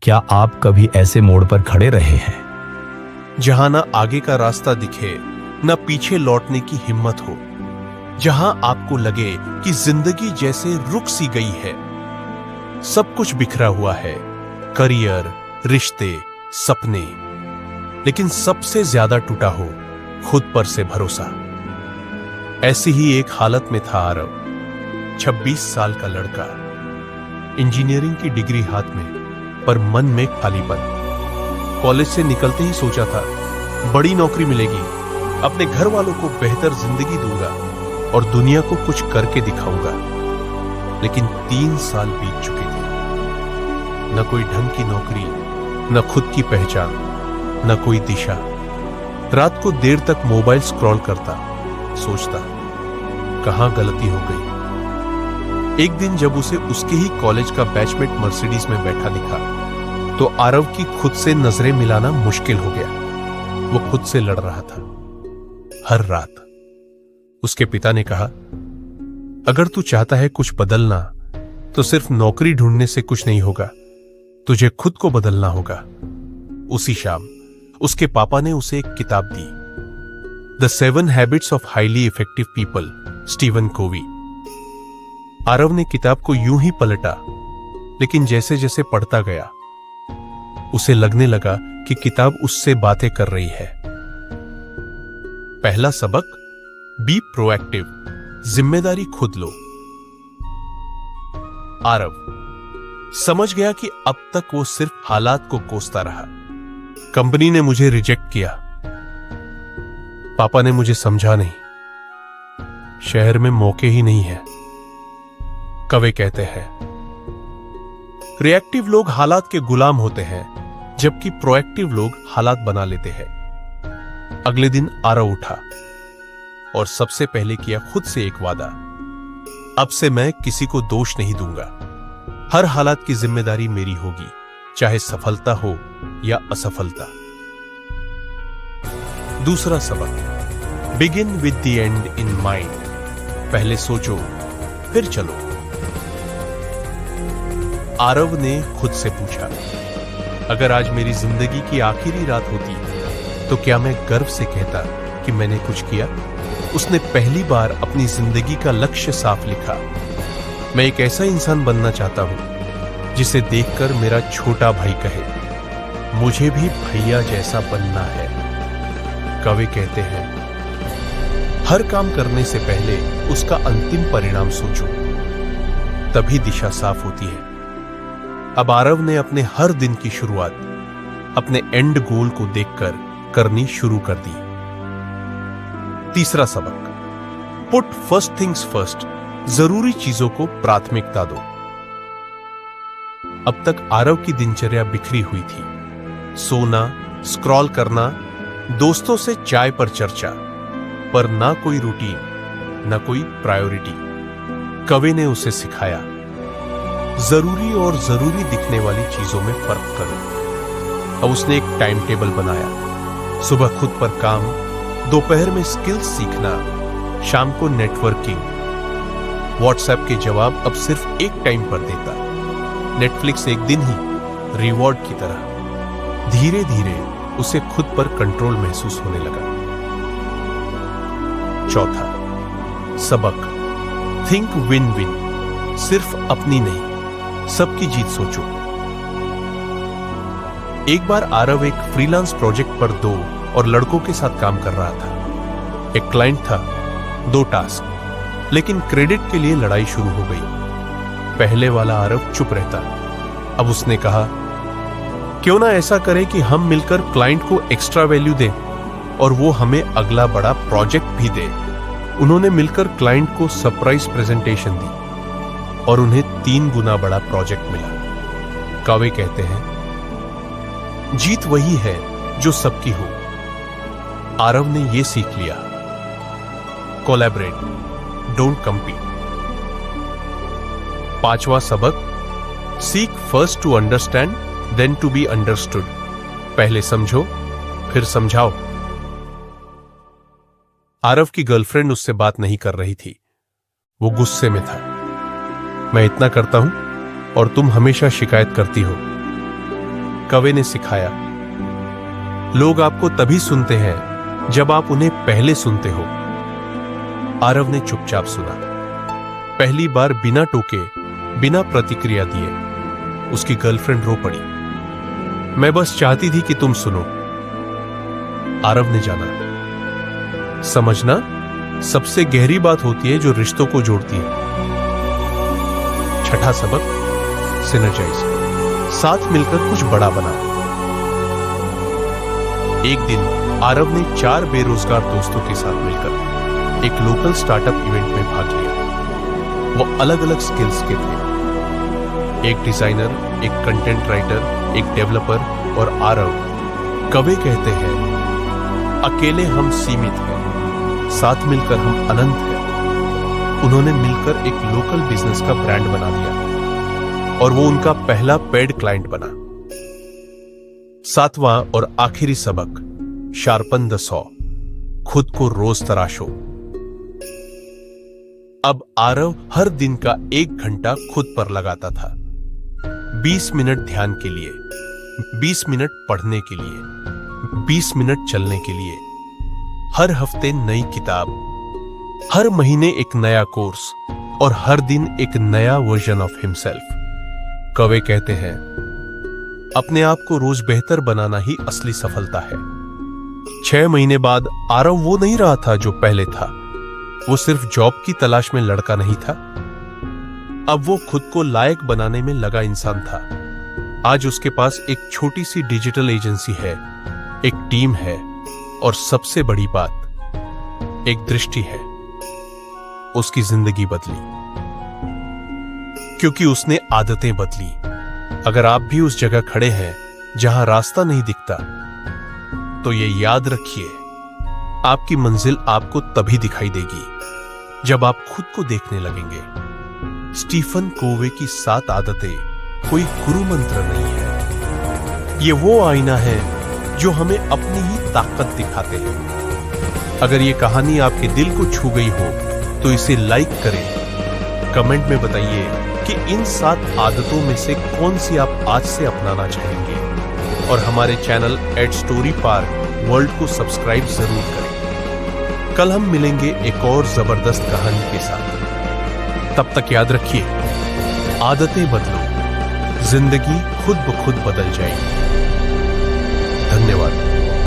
क्या आप कभी ऐसे मोड़ पर खड़े रहे हैं जहां ना आगे का रास्ता दिखे, न पीछे लौटने की हिम्मत हो, जहां आपको लगे कि जिंदगी जैसे रुक सी गई है, सब कुछ बिखरा हुआ है, करियर, रिश्ते, सपने, लेकिन सबसे ज्यादा टूटा हो खुद पर से भरोसा। ऐसी ही एक हालत में था आरव, 26 साल का लड़का, इंजीनियरिंग की डिग्री हाथ में, पर मन में खालीपन। कॉलेज से निकलते ही सोचा था बड़ी नौकरी मिलेगी, अपने घर वालों को बेहतर जिंदगी दूंगा और दुनिया को कुछ करके दिखाऊंगा। लेकिन 3 साल बीत चुके थे, न कोई ढंग की नौकरी, न खुद की पहचान, न कोई दिशा। रात को देर तक मोबाइल स्क्रॉल करता, सोचता कहां गलती हो गई। एक दिन जब उसे उसके ही कॉलेज का बैचमेट मर्सिडीज में बैठा दिखा तो आरव की खुद से नजरें मिलाना मुश्किल हो गया। वो खुद से लड़ रहा था हर रात। उसके पिता ने कहा, अगर तू चाहता है कुछ बदलना तो सिर्फ नौकरी ढूंढने से कुछ नहीं होगा, तुझे खुद को बदलना होगा। उसी शाम उसके पापा ने उसे एक किताब दी, the 7 habits of highly effective people, Stephen Covey. Aarav ने किताब को यूं ही पलटा, लेकिन जैसे जैसे पढ़ता गया उसे लगने लगा कि किताब उससे बातें कर रही है। पहला सबक, बी प्रोएक्टिव, जिम्मेदारी खुद लो। आरव समझ गया कि अब तक वो सिर्फ हालात को कोसता रहा। कंपनी ने मुझे रिजेक्ट किया, पापा ने मुझे समझा नहीं, शहर में मौके ही नहीं है। कवि कहते हैं, रिएक्टिव लोग हालात के गुलाम होते हैं, जबकि प्रोएक्टिव लोग हालात बना लेते हैं। अगले दिन आरव उठा और सबसे पहले किया खुद से एक वादा, अब से मैं किसी को दोष नहीं दूंगा, हर हालात की जिम्मेदारी मेरी होगी, चाहे सफलता हो या असफलता। दूसरा सबक, begin with the and in mind, पहले सोचो फिर चलो। आरव ने खुद से पूछा, अगर आज मेरी जिंदगी की आखिरी रात होती तो क्या मैं गर्व से कहता कि मैंने कुछ किया? उसने पहली बार अपनी जिंदगी का लक्ष्य साफ लिखा, मैं एक ऐसा इंसान बनना चाहता हूं जिसे देखकर मेरा छोटा भाई कहे, मुझे भी भैया जैसा बनना है। कवि कहते हैं, हर काम करने से पहले उसका अंतिम परिणाम सोचो, तभी दिशा साफ होती है। अब आरव ने अपने हर दिन की शुरुआत अपने एंड गोल को देखकर करनी शुरू कर दी। तीसरा सबक, पुट फर्स्ट थिंग्स फर्स्ट, जरूरी चीजों को प्राथमिकता दो। अब तक आरव की दिनचर्या बिखरी हुई थी, सोना, स्क्रॉल करना, दोस्तों से चाय पर चर्चा, पर ना कोई रूटीन, ना कोई प्रायोरिटी। कवि ने उसे सिखाया, जरूरी और जरूरी दिखने वाली चीजों में फर्क करो। अब उसने एक टाइम टेबल बनाया, सुबह खुद पर काम, दोपहर में स्किल्स सीखना, शाम को नेटवर्किंग। व्हाट्सएप के जवाब अब सिर्फ एक टाइम पर देता, नेटफ्लिक्स एक दिन ही, रिवॉर्ड की तरह। धीरे धीरे उसे खुद पर कंट्रोल महसूस होने लगा। चौथा सबक, थिंक विन विन, सिर्फ अपनी नहीं सबकी जीत सोचो। एक बार आरव एक फ्रीलांस प्रोजेक्ट पर 2 और लड़कों के साथ काम कर रहा था। एक क्लाइंट था, 2 टास्क, लेकिन क्रेडिट के लिए लड़ाई शुरू हो गई। पहले वाला आरव चुप रहता, अब उसने कहा, क्यों ना ऐसा करें कि हम मिलकर क्लाइंट को एक्स्ट्रा वैल्यू दें और वो हमें अगला बड़ा प्रोजेक्ट भी दे। उन्होंने मिलकर क्लाइंट को सरप्राइज प्रेजेंटेशन दी और उन्हें 3 गुना बड़ा प्रोजेक्ट मिला। कवि कहते हैं, जीत वही है जो सबकी हो। आरव ने यह सीख लिया, कोलैबोरेट, डोंट कम्पीट। पांचवा सबक, seek first to understand then to be understood, पहले समझो फिर समझाओ। आरव की गर्लफ्रेंड उससे बात नहीं कर रही थी, वो गुस्से में था। मैं इतना करता हूं और तुम हमेशा शिकायत करती हो। कवे ने सिखाया, लोग आपको तभी सुनते हैं जब आप उन्हें पहले सुनते हो। आरव ने चुपचाप सुना। पहली बार बिना टोके, बिना प्रतिक्रिया दिए उसकी गर्लफ्रेंड रो पड़ी। मैं बस चाहती थी कि तुम सुनो। आरव ने जाना, समझना सबसे गहरी बात होती है जो रिश्तों को जोड़ती है। छठा सबक, सिनर्जाइज, साथ मिलकर कुछ बड़ा बनाओ। एक दिन आरव ने 4 बेरोजगार दोस्तों के साथ मिलकर एक लोकल स्टार्टअप इवेंट में भाग लिया। वो अलग अलग स्किल्स के थे, एक डिजाइनर, एक कंटेंट राइटर, एक डेवलपर और आरव। कवे कहते हैं, अकेले हम सीमित हैं, साथ मिलकर हम अनंत हैं। उन्होंने मिलकर एक लोकल बिजनेस का ब्रांड बना दिया और वो उनका पहला पेड क्लाइंट बना। 7वां और आखिरी सबक, शार्पन द सॉ, खुद को रोज तराशो। अब आरव हर दिन का 1 घंटा खुद पर लगाता था। 20 मिनट ध्यान के लिए, 20 मिनट पढ़ने के लिए, 20 मिनट चलने के लिए। हर हफ्ते नई किताब, हर महीने एक नया कोर्स और हर दिन एक नया वर्जन ऑफ हिमसेल्फ। कवे कहते हैं, अपने आप को रोज बेहतर बनाना ही असली सफलता है। 6 महीने बाद आरव वो नहीं रहा था जो पहले था। वो सिर्फ जॉब की तलाश में लड़का नहीं था, अब वो खुद को लायक बनाने में लगा इंसान था। आज उसके पास एक छोटी सी डिजिटल एजेंसी है, एक टीम है और सबसे बड़ी बात, एक दृष्टि है। उसकी जिंदगी बदली क्योंकि उसने आदतें बदली। अगर आप भी उस जगह खड़े हैं जहां रास्ता नहीं दिखता, तो ये याद रखिए, आपकी मंजिल आपको तभी दिखाई देगी जब आप खुद को देखने लगेंगे। स्टीफन कोवे की 7 आदतें कोई गुरु मंत्र नहीं है, ये वो आईना है जो हमें अपनी ही ताकत दिखाते हैं। अगर ये कहानी आपके दिल को छू गई हो तो इसे लाइक करें, कमेंट में बताइए कि इन 7 आदतों में से कौन सी आप आज से अपनाना चाहेंगे और हमारे चैनल @स्टोरीपार्क वर्ल्ड को सब्सक्राइब जरूर करें। कल हम मिलेंगे एक और जबरदस्त कहानी के साथ। तब तक याद रखिए, आदतें बदलो, जिंदगी खुद ब खुद बदल जाएगी। धन्यवाद।